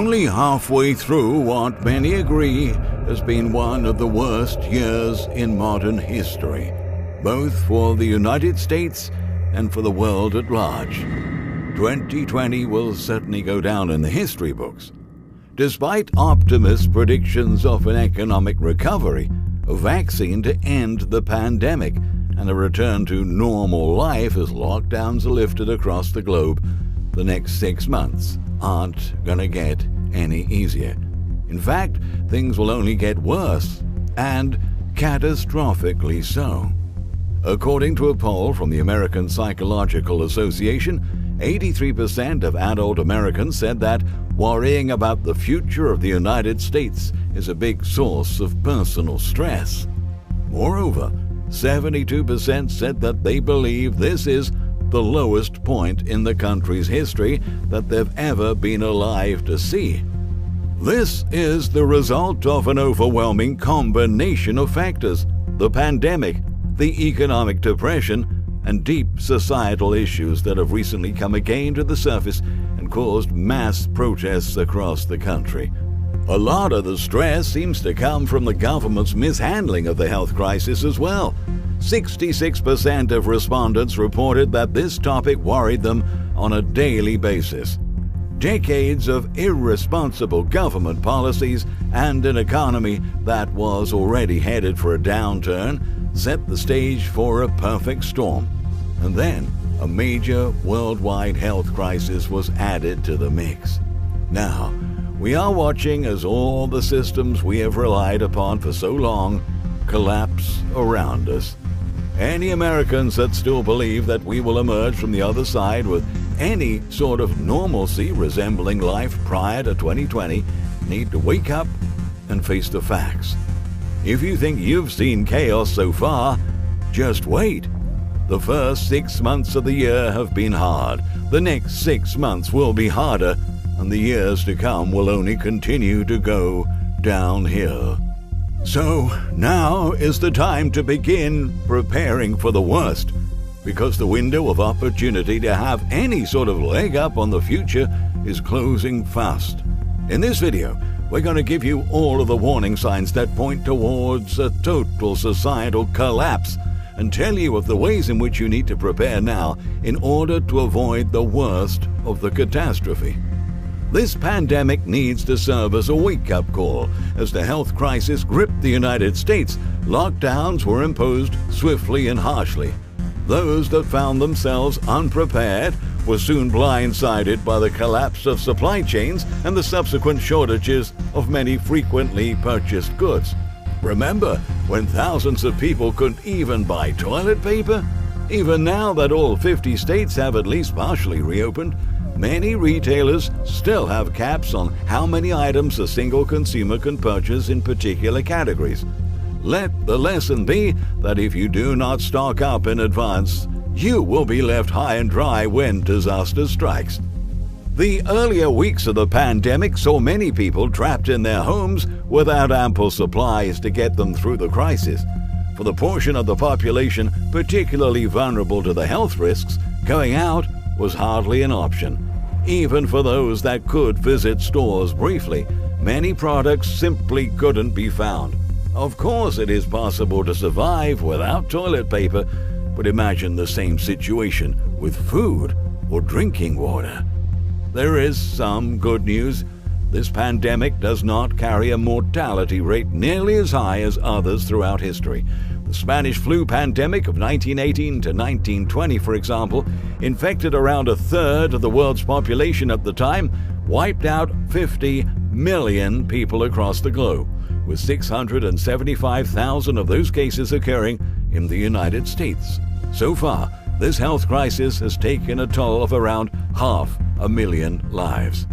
only halfway through what many agree has been one of the worst years in modern history, both for the United States and for the world at large. 2020 will certainly go down in the history books. Despite optimist predictions of an economic recovery, a vaccine to end the pandemic, and a return to normal life as lockdowns are lifted across the globe, the next 6 months aren't going to get any easier. In fact, things will only get worse, and catastrophically so. According to a poll from the American Psychological Association, 83% of adult Americans said that worrying about the future of the United States is a big source of personal stress. Moreover, 72% said that they believe this is the lowest point in the country's history that they've ever been alive to see. This is the result of an overwhelming combination of factors: the pandemic, the economic depression, and deep societal issues that have recently come again to the surface and caused mass protests across the country. A lot of the stress seems to come from the government's mishandling of the health crisis as well. 66% of respondents reported that this topic worried them on a daily basis. Decades of irresponsible government policies and an economy that was already headed for a downturn set the stage for a perfect storm. And then a major worldwide health crisis was added to the mix. Now, we are watching as all the systems we have relied upon for so long collapse around us. Any Americans that still believe that we will emerge from the other side with any sort of normalcy resembling life prior to 2020 need to wake up and face the facts. If you think you've seen chaos so far, just wait. The first 6 months of the year have been hard. The next 6 months will be harder, and the years to come will only continue to go downhill. So now is the time to begin preparing for the worst, because the window of opportunity to have any sort of leg up on the future is closing fast. In this video, we're going to give you all of the warning signs that point towards a total societal collapse and tell you of the ways in which you need to prepare now in order to avoid the worst of the catastrophe. This pandemic needs to serve as a wake-up call. As the health crisis gripped the United States, lockdowns were imposed swiftly and harshly. Those that found themselves unprepared were soon blindsided by the collapse of supply chains and the subsequent shortages of many frequently purchased goods. Remember when thousands of people couldn't even buy toilet paper? Even now that all 50 states have at least partially reopened, many retailers still have caps on how many items a single consumer can purchase in particular categories. Let the lesson be that if you do not stock up in advance, you will be left high and dry when disaster strikes. The earlier weeks of the pandemic saw many people trapped in their homes without ample supplies to get them through the crisis. For the portion of the population particularly vulnerable to the health risks, going out was hardly an option. Even for those that could visit stores briefly, many products simply couldn't be found. Of course, it is possible to survive without toilet paper, but imagine the same situation with food or drinking water. There is some good news. This pandemic does not carry a mortality rate nearly as high as others throughout history. The Spanish flu pandemic of 1918 to 1920, for example, infected around a third of the world's population at the time, wiped out 50 million people across the globe, with 675,000 of those cases occurring in the United States. So far, this health crisis has taken a toll of around 500,000 lives.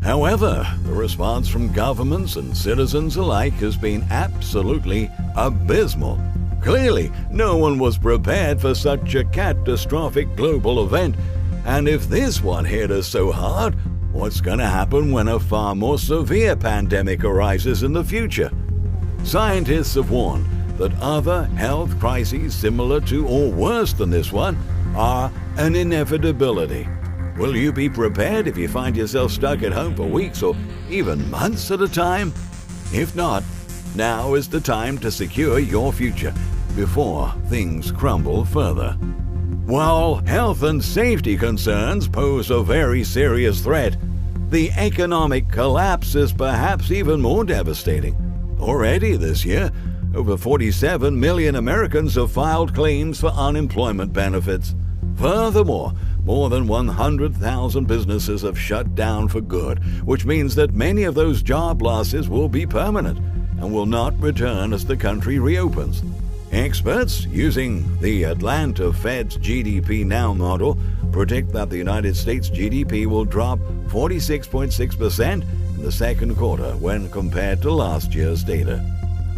However, the response from governments and citizens alike has been absolutely abysmal. Clearly, no one was prepared for such a catastrophic global event, and if this one hit us so hard, what's going to happen when a far more severe pandemic arises in the future? Scientists have warned that other health crises similar to or worse than this one are an inevitability. Will you be prepared if you find yourself stuck at home for weeks or even months at a time? If not, now is the time to secure your future before things crumble further. While health and safety concerns pose a very serious threat, the economic collapse is perhaps even more devastating. Already this year, over 47 million Americans have filed claims for unemployment benefits. Furthermore, more than 100,000 businesses have shut down for good, which means that many of those job losses will be permanent and will not return as the country reopens. Experts using the Atlanta Fed's GDP Now model predict that the United States GDP will drop 46.6% in the second quarter when compared to last year's data.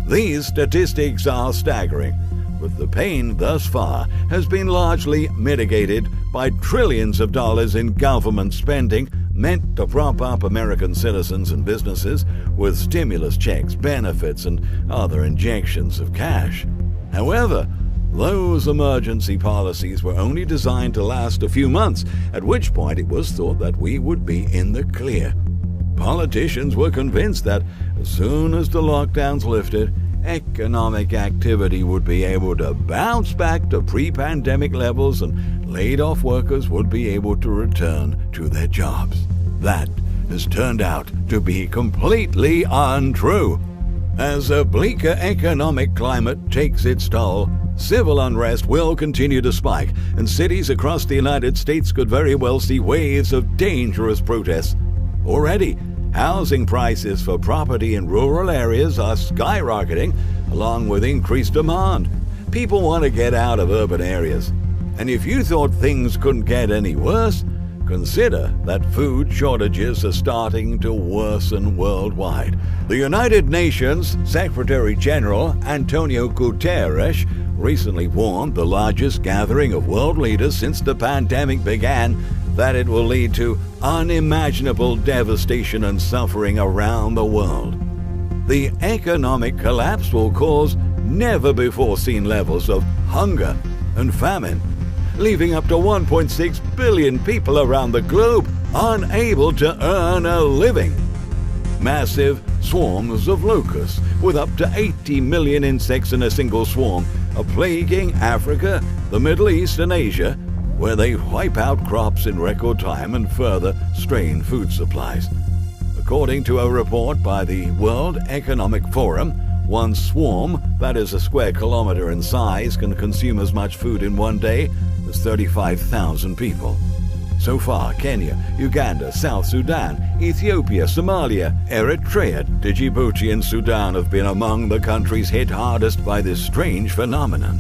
These statistics are staggering, but the pain thus far has been largely mitigated by trillions of dollars in government spending meant to prop up American citizens and businesses with stimulus checks, benefits, and other injections of cash. However, those emergency policies were only designed to last a few months, at which point it was thought that we would be in the clear. Politicians were convinced that as soon as the lockdowns lifted, economic activity would be able to bounce back to pre-pandemic levels and laid-off workers would be able to return to their jobs. That has turned out to be completely untrue. As a bleaker economic climate takes its toll, civil unrest will continue to spike, and cities across the United States could very well see waves of dangerous protests. Already, housing prices for property in rural areas are skyrocketing, along with increased demand. People want to get out of urban areas. And if you thought things couldn't get any worse, consider that food shortages are starting to worsen worldwide. The United Nations Secretary General Antonio Guterres recently warned the largest gathering of world leaders since the pandemic began that it will lead to unimaginable devastation and suffering around the world. The economic collapse will cause never-before-seen levels of hunger and famine, leaving up to 1.6 billion people around the globe unable to earn a living. Massive swarms of locusts, with up to 80 million insects in a single swarm, are plaguing Africa, the Middle East, and Asia, where they wipe out crops in record time and further strain food supplies. According to a report by the World Economic Forum, one swarm, that is a square kilometer in size, can consume as much food in one day as 35,000 people. So far, Kenya, Uganda, South Sudan, Ethiopia, Somalia, Eritrea, Djibouti, and Sudan have been among the countries hit hardest by this strange phenomenon.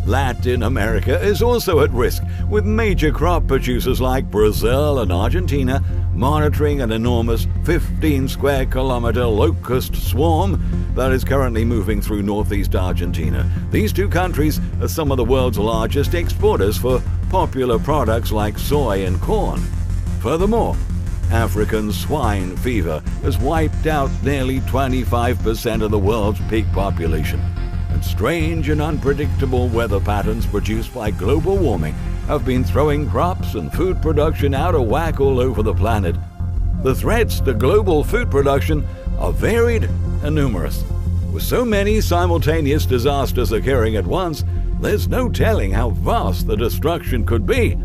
Latin America is also at risk, with major crop producers like Brazil and Argentina monitoring an enormous 15-square-kilometer locust swarm that is currently moving through northeast Argentina. These two countries are some of the world's largest exporters for popular products like soy and corn. Furthermore, African swine fever has wiped out nearly 25% of the world's pig population. And strange and unpredictable weather patterns produced by global warming have been throwing crops and food production out of whack all over the planet. The threats to global food production are varied and numerous. With so many simultaneous disasters occurring at once, there's no telling how vast the destruction could be.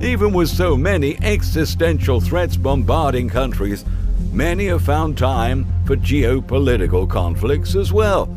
Even with so many existential threats bombarding countries, many have found time for geopolitical conflicts as well.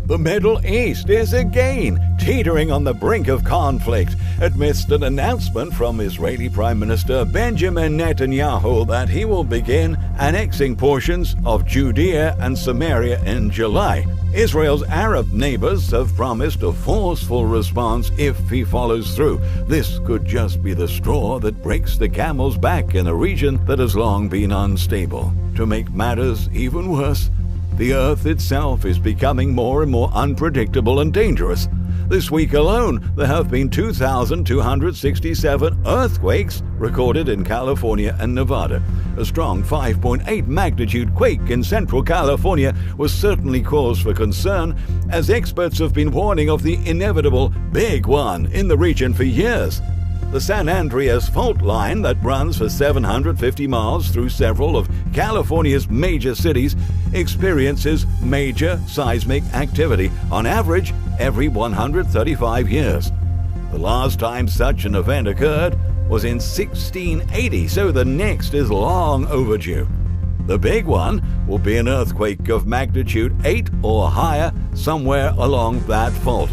The Middle East is again teetering on the brink of conflict amidst an announcement from Israeli Prime Minister Benjamin Netanyahu that he will begin annexing portions of Judea and Samaria in July. Israel's Arab neighbors have promised a forceful response if he follows through. This could just be the straw that breaks the camel's back in a region that has long been unstable. To make matters even worse, the Earth itself is becoming more and more unpredictable and dangerous. This week alone, there have been 2,267 earthquakes recorded in California and Nevada. A strong 5.8 magnitude quake in central California was certainly cause for concern, as experts have been warning of the inevitable big one in the region for years. The San Andreas fault line that runs for 750 miles through several of California's major cities experiences major seismic activity, on average every 135 years. The last time such an event occurred was in 1680, so the next is long overdue. The big one will be an earthquake of magnitude 8 or higher somewhere along that fault.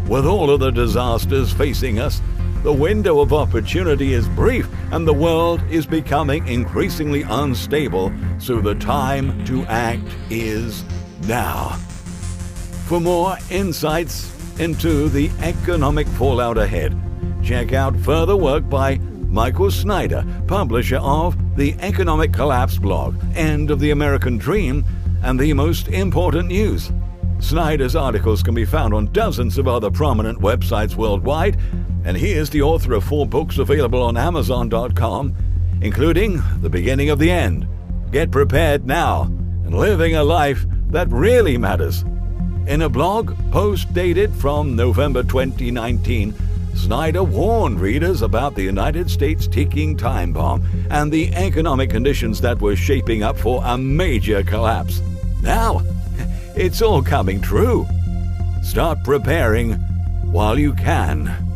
With all of the disasters facing us, the window of opportunity is brief and the world is becoming increasingly unstable, so the time to act is now. For more insights into the economic fallout ahead, check out further work by Michael Snyder, publisher of the Economic Collapse blog, End of the American Dream, and The Most Important News. Snyder's articles can be found on dozens of other prominent websites worldwide, and he is the author of 4 books available on Amazon.com, including The Beginning of the End, Get Prepared Now, and Living a Life That Really Matters. In a blog post dated from November 2019, Snyder warned readers about the United States ticking time bomb and the economic conditions that were shaping up for a major collapse. Now, it's all coming true. Start preparing while you can.